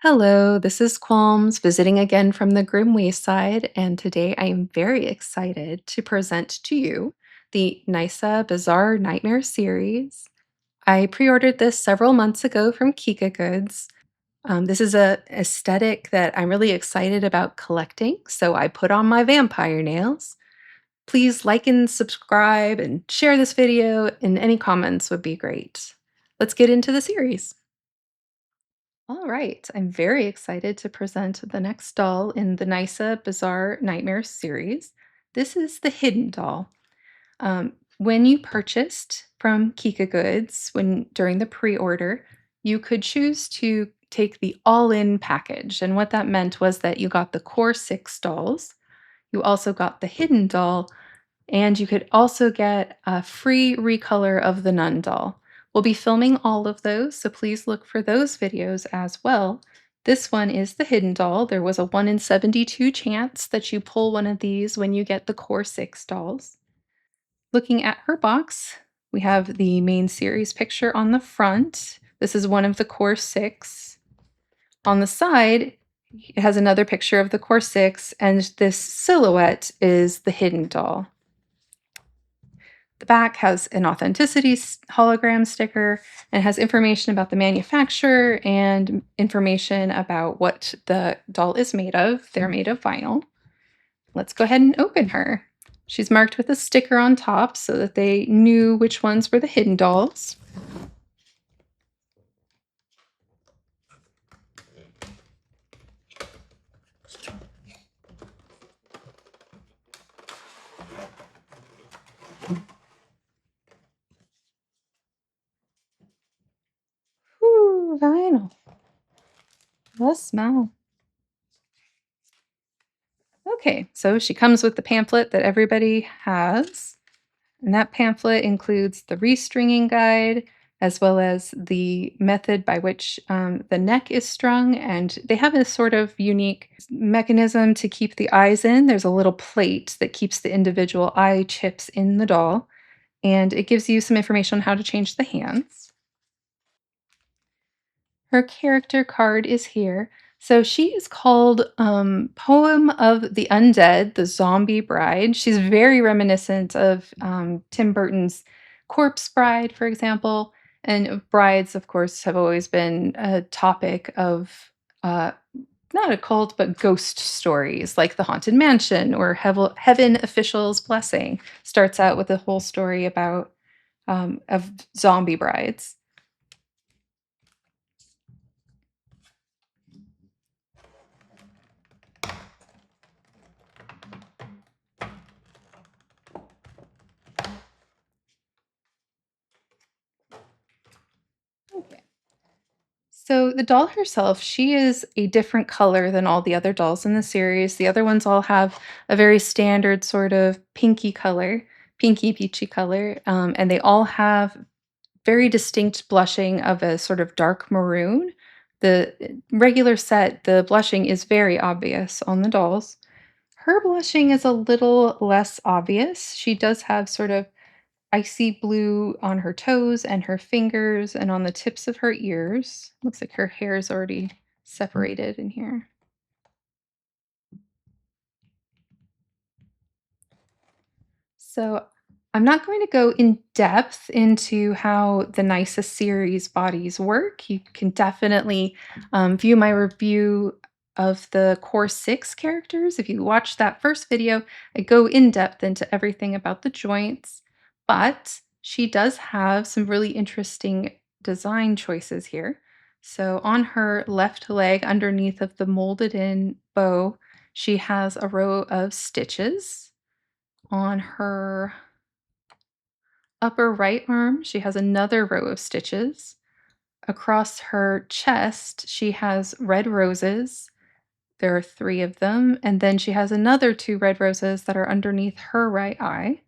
Hello, this is Qyalms visiting again from the Grim Wayside, and today I am very excited to present to you the Nyssa Bizarre Nightmare Series. I pre-ordered this several months ago from Kikagoods. This is a aesthetic that I'm really excited about collecting, so I put on my vampire nails. Please like and subscribe and share this video, and any comments would be great. Let's get into the series. All right, I'm very excited to present the next doll in the Nyssa Bizarre Nightmare series. This is the Hidden Doll. When you purchased from Kikagoods during the pre-order, you could choose to take the all-in package, and what that meant was that you got the core 6 dolls. You also got the Hidden Doll, and you could also get a free recolor of the Nun doll. We'll be filming all of those, so please look for those videos as well. This one is the Hidden Doll. There was a 1 in 72 chance that you pull one of these when you get the core 6 dolls. Looking at her box, we have the main series picture on the front. This is one of the core 6. On the side, it has another picture of the core 6, and this silhouette is the Hidden Doll. The back has an authenticity hologram sticker and has information about the manufacturer and information about what the doll is made of. They're made of vinyl. Let's go ahead and open her. She's marked with a sticker on top so that they knew which ones were the hidden dolls. Ooh, vinyl. The smell. Okay, so she comes with the pamphlet that everybody has. And that pamphlet includes the restringing guide, as well as the method by which the neck is strung. And they have a sort of unique mechanism to keep the eyes in. There's a little plate that keeps the individual eye chips in the doll. And it gives you some information on how to change the hands. Her character card is here. So she is called Poem of the Undead, the Zombie Bride. She's very reminiscent of Tim Burton's Corpse Bride, for example. And brides, of course, have always been a topic of uh, not a cult, but ghost stories like The Haunted Mansion or Heaven Official's Blessing. Starts out with a whole story about of zombie brides. Okay. So the doll herself, she is a different color than all the other dolls in the series. The other ones all have a very standard sort of pinky color, pinky peachy color, and they all have very distinct blushing of a sort of dark maroon. The regular set, the blushing is very obvious on the dolls. Her blushing is a little less obvious. She does have sort of icy blue on her toes and her fingers and on the tips of her ears. Looks like her hair is already separated in here. So I'm not going to go in depth into how the Nyssa series bodies work. You can definitely view my review of the core 6 characters. If you watch that first video, I go in depth into everything about the joints, but she does have some really interesting design choices here. So on her left leg, underneath of the molded in bow, she has a row of stitches. On her upper right arm, she has another row of stitches. Across her chest, she has red roses. There are 3 of them, and then she has another 2 red roses that are underneath her right eye.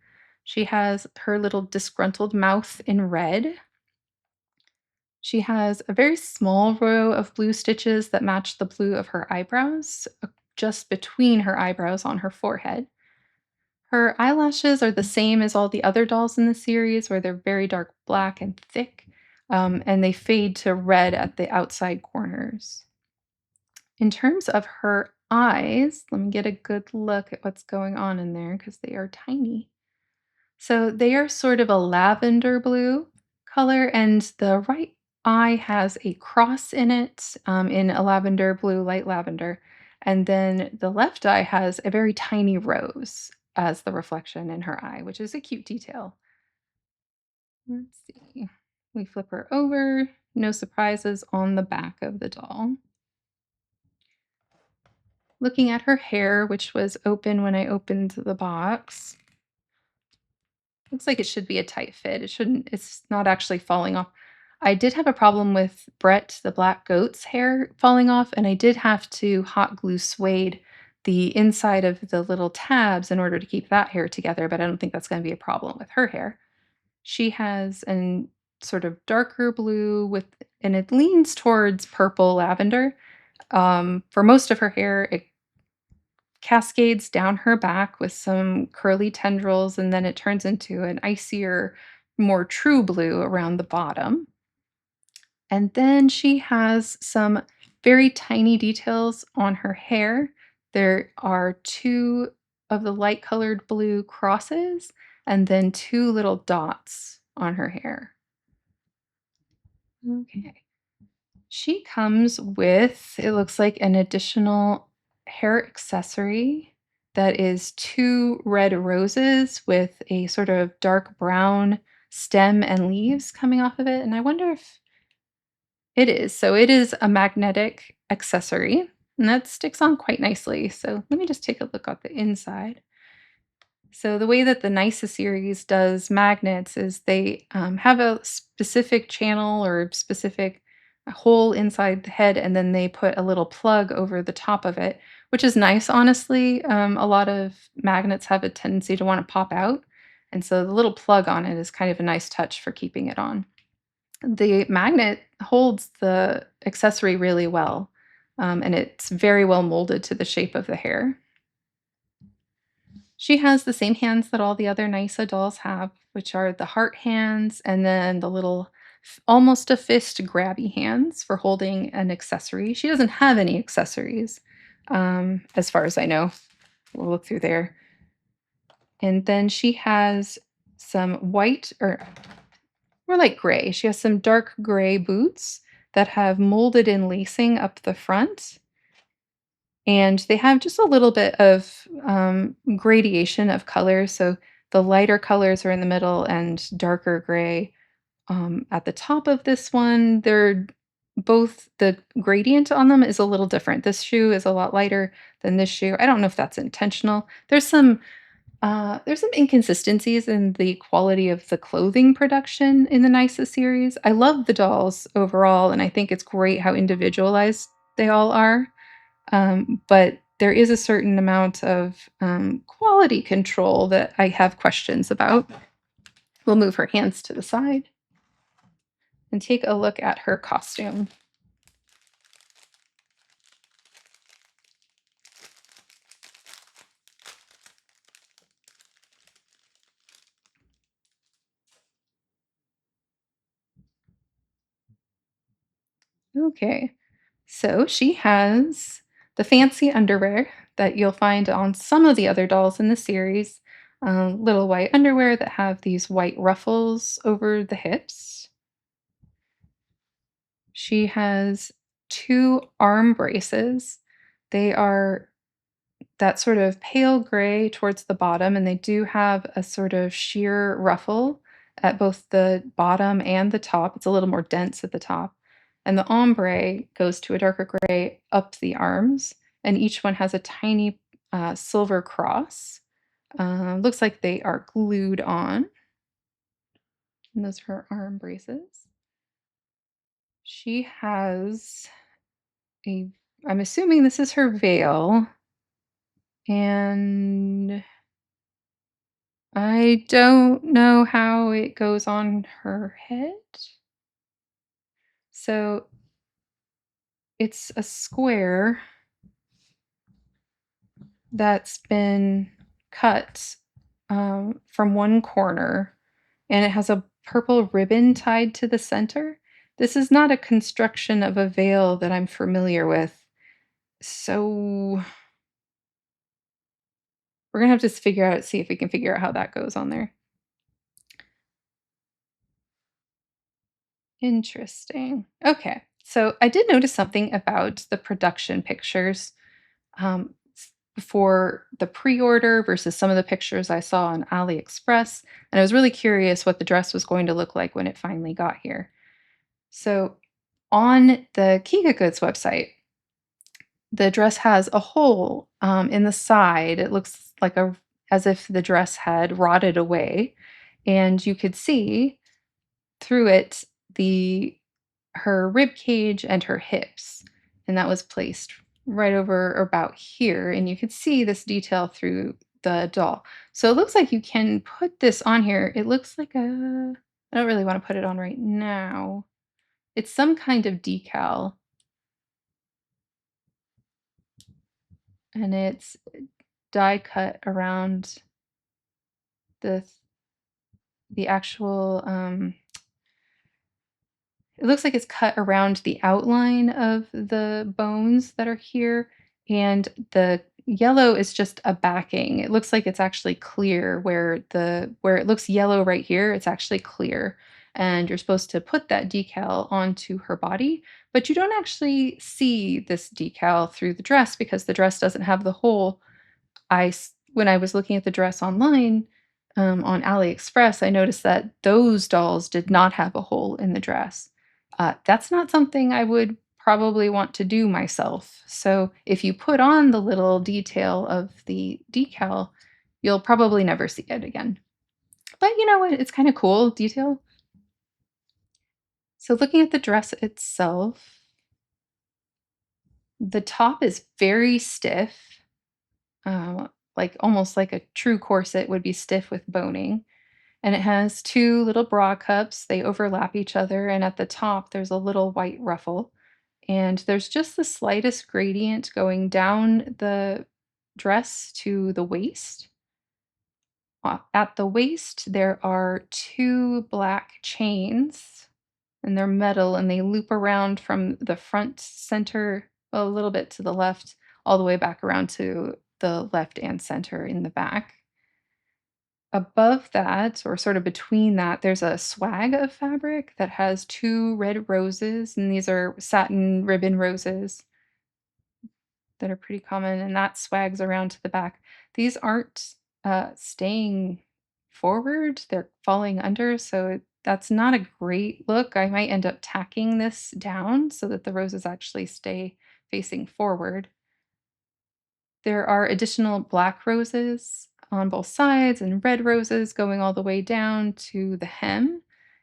She has her little disgruntled mouth in red. She has a very small row of blue stitches that match the blue of her eyebrows, just between her eyebrows on her forehead. Her eyelashes are the same as all the other dolls in the series, where they're very dark black and thick, and they fade to red at the outside corners. In terms of her eyes, let me get a good look at what's going on in there because they are tiny. So they are sort of a lavender blue color, and the right eye has a cross in it, in a lavender blue, light lavender. And then the left eye has a very tiny rose as the reflection in her eye, which is a cute detail. Let's see. We flip her over. No surprises on the back of the doll. Looking at her hair, which was open when I opened the box. Looks like it should be a tight fit. It's not actually falling off. I did have a problem with Brett, the black goat's hair falling off, and I did have to hot glue suede the inside of the little tabs in order to keep that hair together, but I don't think that's going to be a problem with her hair. She has an sort of darker blue with, and it leans towards purple lavender. For most of her hair, it cascades down her back with some curly tendrils, and then it turns into an icier, more true blue around the bottom. And then she has some very tiny details on her hair. There are two of the light colored blue crosses and then two little dots on her hair. Okay. She comes with, it looks like, an additional hair accessory that is two red roses with a sort of dark brown stem and leaves coming off of it. And I wonder if it is. So it is a magnetic accessory, and that sticks on quite nicely. So let me just take a look at the inside. So the way that the Nyssa series does magnets is they have a specific channel or specific hole inside the head, and then they put a little plug over the top of it, which is nice, honestly. A lot of magnets have a tendency to want to pop out, and so the little plug on it is kind of a nice touch for keeping it on. The magnet holds the accessory really well, and it's very well molded to the shape of the hair. She has the same hands that all the other Nyssa dolls have, which are the heart hands and then the little almost a fist grabby hands for holding an accessory. She doesn't have any accessories, as far as I know. We'll look through there. And then she has some white or more like gray. She has some dark gray boots that have molded in lacing up the front. And they have just a little bit of gradation of color. So the lighter colors are in the middle and darker gray at the top of this one. They're both, the gradient on them is a little different. This shoe is a lot lighter than this shoe. I don't know if that's intentional. There's some inconsistencies in the quality of the clothing production in the Nyssa series. I love the dolls overall, and I think it's great how individualized they all are. But there is a certain amount of quality control that I have questions about. We'll move her hands to the side and take a look at her costume. Okay, so she has the fancy underwear that you'll find on some of the other dolls in the series. Little white underwear that have these white ruffles over the hips. She has two arm braces. They are that sort of pale gray towards the bottom, and they do have a sort of sheer ruffle at both the bottom and the top. It's a little more dense at the top. And the ombre goes to a darker gray up the arms, and each one has a tiny silver cross. Looks like they are glued on. And those are her arm braces. She has a, I'm assuming this is her veil. And I don't know how it goes on her head. So it's a square that's been cut from one corner, and it has a purple ribbon tied to the center. This is not a construction of a veil that I'm familiar with. So we're gonna have to figure out see if we can figure out how that goes on there. Interesting. Okay. So I did notice something about the production pictures for the pre-order versus some of the pictures I saw on AliExpress, and I was really curious what the dress was going to look like when it finally got here. So on the Kikagoods website, the dress has a hole in the side. It looks like a as if the dress had rotted away, and you could see through it the her rib cage and her hips, and that was placed right over or about here, and you could see this detail through the doll. So it looks like you can put this on here. It looks like a I don't really wanna put it on right now. It's some kind of decal, and it's die cut around the the actual, it looks like it's cut around the outline of the bones that are here, and the yellow is just a backing. It looks like it's actually clear where it looks yellow right here, it's actually clear, and you're supposed to put that decal onto her body, but you don't actually see this decal through the dress because the dress doesn't have the hole. When I was looking at the dress online, on AliExpress, I noticed that those dolls did not have a hole in the dress. That's not something I would probably want to do myself. So if you put on the little detail of the decal, you'll probably never see it again. But you know what? It's kind of cool detail. So looking at the dress itself, the top is very stiff, like almost like a true corset would be stiff with boning. And it has 2 little bra cups, they overlap each other, and at the top, there's a little white ruffle, and there's just the slightest gradient going down the dress to the waist. At the waist, there are 2 black chains, and they're metal, and they loop around from the front center a little bit to the left, all the way back around to the left and center in the back. Above that, or sort of between that, there's a swag of fabric that has 2 red roses, and these are satin ribbon roses that are pretty common, and that swags around to the back. These aren't, staying forward, they're falling under, so that's not a great look. I might end up tacking this down so that the roses actually stay facing forward. There are additional black roses on both sides and red roses going all the way down to the hem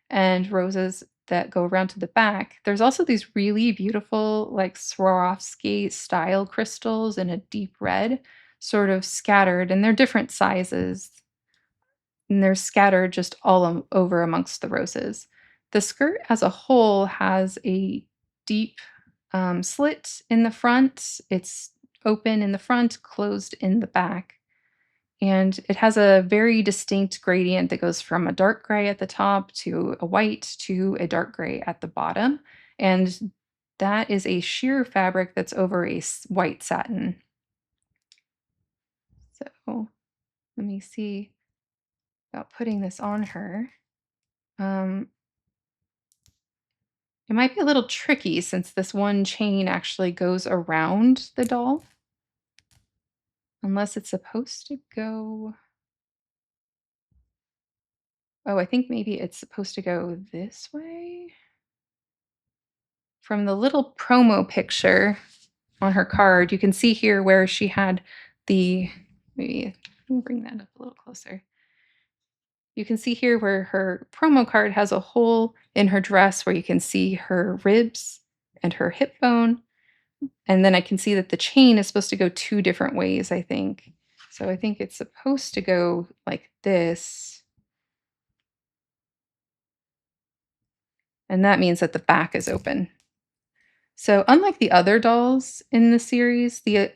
and roses that go around to the back. There's also these really beautiful, like Swarovski style crystals in a deep red, sort of scattered, and they're different sizes, and they're scattered just all over amongst the roses. The skirt as a whole has a deep slit in the front. It's open in the front, closed in the back. And it has a very distinct gradient that goes from a dark gray at the top to a white to a dark gray at the bottom. And that is a sheer fabric that's over a white satin. So let me see about putting this on her. Um, it might be a little tricky since this one chain actually goes around the doll, unless it's supposed to go. Oh, I think maybe it's supposed to go this way? From the little promo picture on her card, you can see here where she had the maybe let me bring that up a little closer. You can see here where her promo card has a hole in her dress where you can see her ribs and her hip bone, and then I can see that the chain is supposed to go 2 different ways, I think. So I think it's supposed to go like this, and that means that the back is open. So, unlike the other dolls in the series, the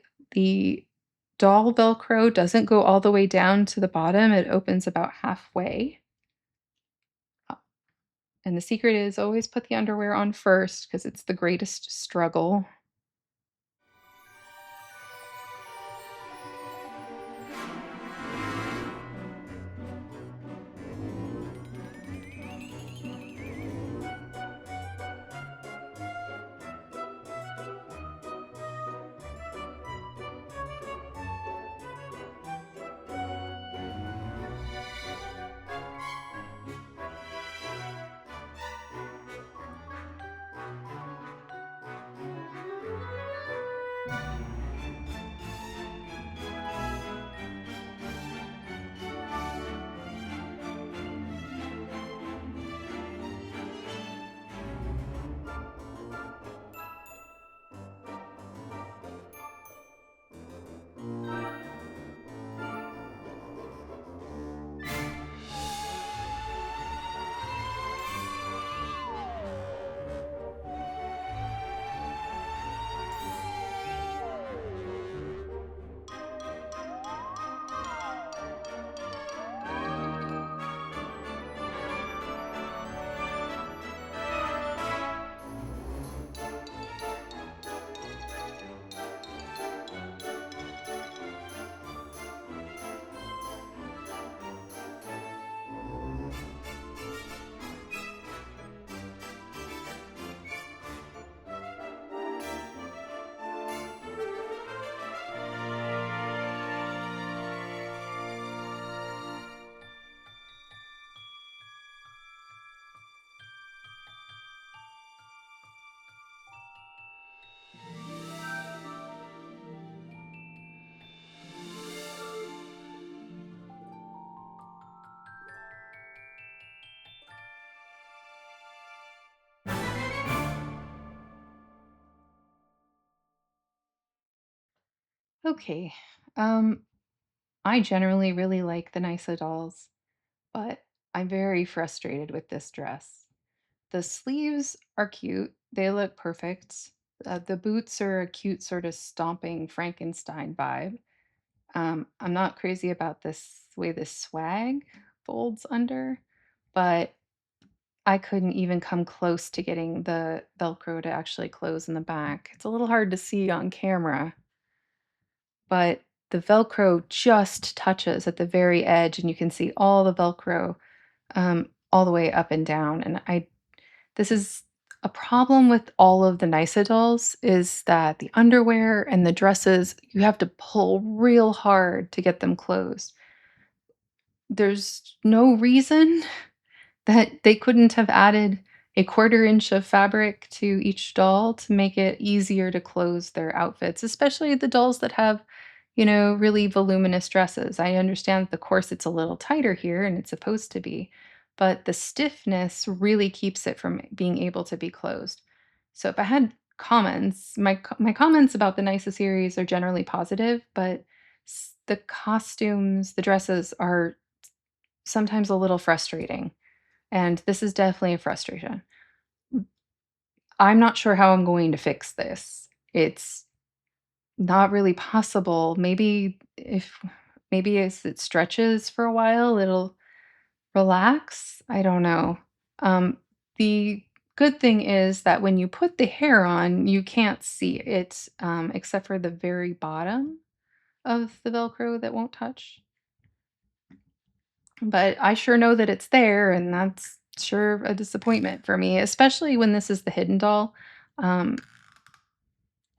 doll Velcro doesn't go all the way down to the bottom, it opens about halfway. Uh, and the secret is always put the underwear on first because it's the greatest struggle. Okay. Um, I generally really like the Nyssa dolls, but I'm very frustrated with this dress. The sleeves are cute. They look perfect. The boots are a cute sort of stomping Frankenstein vibe. I'm not crazy about this way this swag folds under, but I couldn't even come close to getting the Velcro to actually close in the back. It's a little hard to see on camera, but the Velcro just touches at the very edge, and you can see all the Velcro all the way up and down. And this is a problem with all of the Nysa dolls is that the underwear and the dresses, you have to pull real hard to get them closed. There's no reason that they couldn't have added a quarter inch of fabric to each doll to make it easier to close their outfits, especially the dolls that have, really voluminous dresses. I understand that the corset's a little tighter here and it's supposed to be, but the stiffness really keeps it from being able to be closed. So if I had comments, my comments about the Nysa series are generally positive, but the costumes, the dresses are sometimes a little frustrating. And this is definitely a frustration. I'm not sure how I'm going to fix this. It's not really possible. Maybe as it stretches for a while, it'll relax. I don't know. The good thing is that when you put the hair on, you can't see it, except for the very bottom of the Velcro that won't touch. But I sure know that it's there, and that's sure a disappointment for me, especially when this is the hidden doll. Um,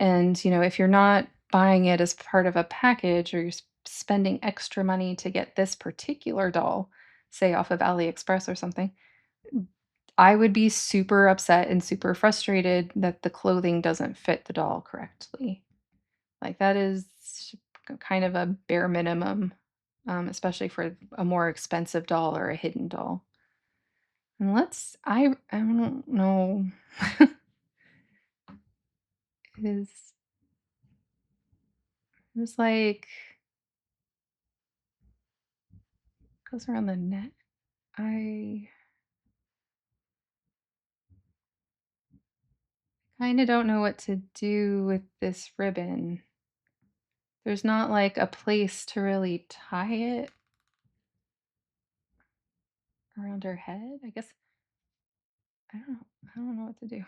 and, if you're not buying it as part of a package or you're spending extra money to get this particular doll, say off of AliExpress or something, I would be super upset and super frustrated that the clothing doesn't fit the doll correctly. Like, that is kind of a bare minimum, especially for a more expensive doll or a hidden doll. And I don't know. It is it was like goes around the neck. I kind of don't know what to do with this ribbon. There's not like a place to really tie it around her head. I guess I don't know what to do.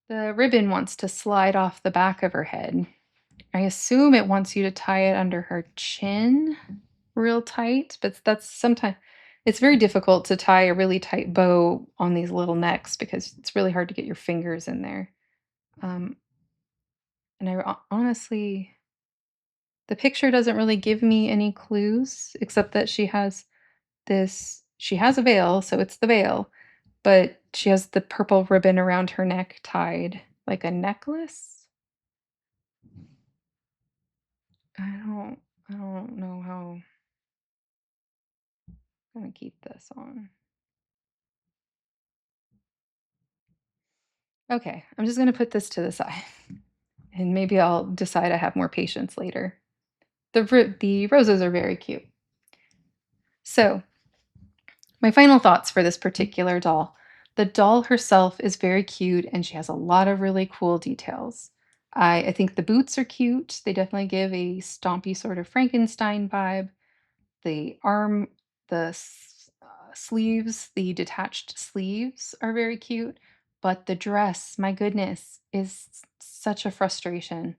The ribbon wants to slide off the back of her head. I assume it wants you to tie it under her chin real tight, but that's sometimes it's very difficult to tie a really tight bow on these little necks because it's really hard to get your fingers in there. Um, and honestly, the picture doesn't really give me any clues except that she has a veil, so it's the veil, but she has the purple ribbon around her neck tied. like a necklace. I don't know how I'm gonna keep this on. Okay, I'm just gonna put this to the side, and maybe I'll decide I have more patience later. The roses are very cute. So, my final thoughts for this particular doll. The doll herself is very cute and she has a lot of really cool details. I think the boots are cute. They definitely give a stompy sort of Frankenstein vibe. The arm, sleeves, the detached sleeves are very cute, but the dress, my goodness, is such a frustration.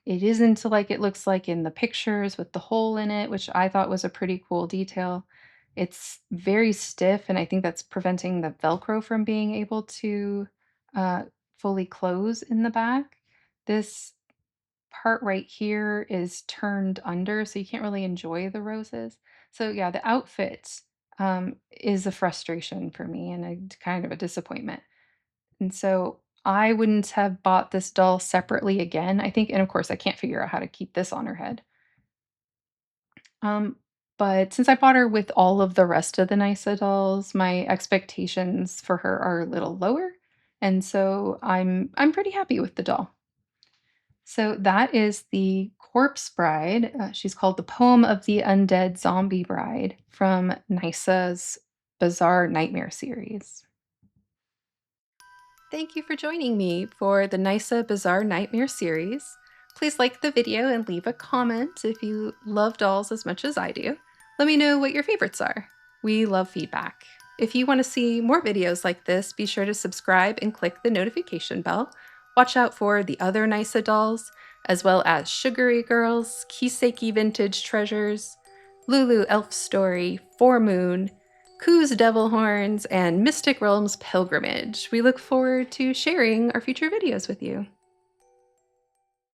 It isn't like it looks like in the pictures with the hole in it, which I thought was a pretty cool detail. It's very stiff, and I think that's preventing the Velcro from being able to uh, fully close in the back. This part right here is turned under, so you can't really enjoy the roses. So yeah, the outfit is a frustration for me and a kind of a disappointment. And so I wouldn't have bought this doll separately again, I think. And of course, I can't figure out how to keep this on her head. Um, but since I bought her with all of the rest of the Nyssa dolls, my expectations for her are a little lower. And so I'm pretty happy with the doll. So that is the Corpse Bride. She's called the Poem of the Undead Zombie Bride from Nyssa's Bizarre Nightmare Series. Thank you for joining me for the Nyssa Bizarre Nightmare Series. Please like the video and leave a comment if you love dolls as much as I do. Let me know what your favorites are. We love feedback. If you want to see more videos like this, be sure to subscribe and click the notification bell. Watch out for the other Nyssa dolls, as well as Sugary Girls, Kiseki Vintage Treasures, Lulu Elf Story, Four Moon, Koo's Devil Horns, and Mystic Realms Pilgrimage. We look forward to sharing our future videos with you.